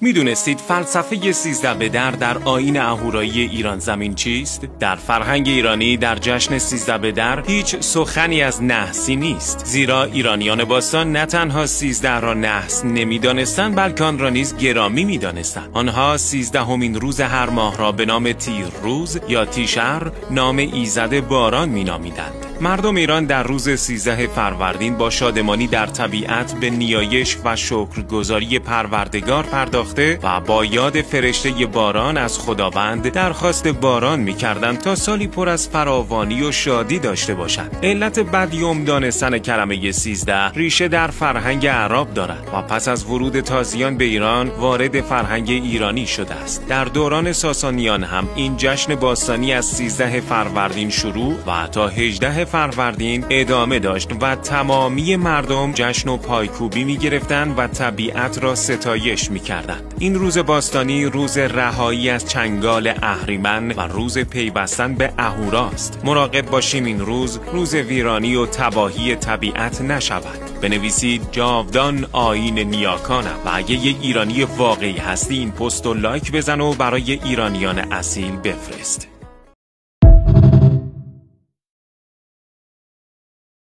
میدونستید فلسفه 13 به در آیین اهورایی ایران زمین چیست؟ در فرهنگ ایرانی در جشن 13 به در هیچ سخنی از نحسی نیست، زیرا ایرانیان باستان نه تنها 13 را نحس نمیدانستند بلکه آن را نیز گرامی میدانستند. آنها 13مین روز هر ماه را به نام تیر روز یا تیشر، نام ایزد باران مینامیدند. مردم ایران در روز 13 فروردین با شادمانی در طبیعت به نیایش و شکرگزاری پروردگار پرداخته و با یاد فرشته باران از خداوند درخواست باران می‌کردند تا سالی پر از فراوانی و شادی داشته باشند. علت بدیوم دانستن کلمه 13 ریشه در فرهنگ عرب دارد و پس از ورود تازیان به ایران وارد فرهنگ ایرانی شده است. در دوران ساسانیان هم این جشن باستانی از 13 فروردین شروع و تا 18 فروردین ادامه داشت و تمامی مردم جشن و پایکوبی می گرفتند و طبیعت را ستایش می کردند. این روز باستانی روز رهایی از چنگال اهریمن و روز پیوستن به اهوراست. مراقب باشیم این روز ویرانی و تباهی طبیعت نشود. بنویسید جاودان آیین نیاکانم و اگه یک ایرانی واقعی هستی این پست رو لایک بزن و برای ایرانیان اصیل بفرست.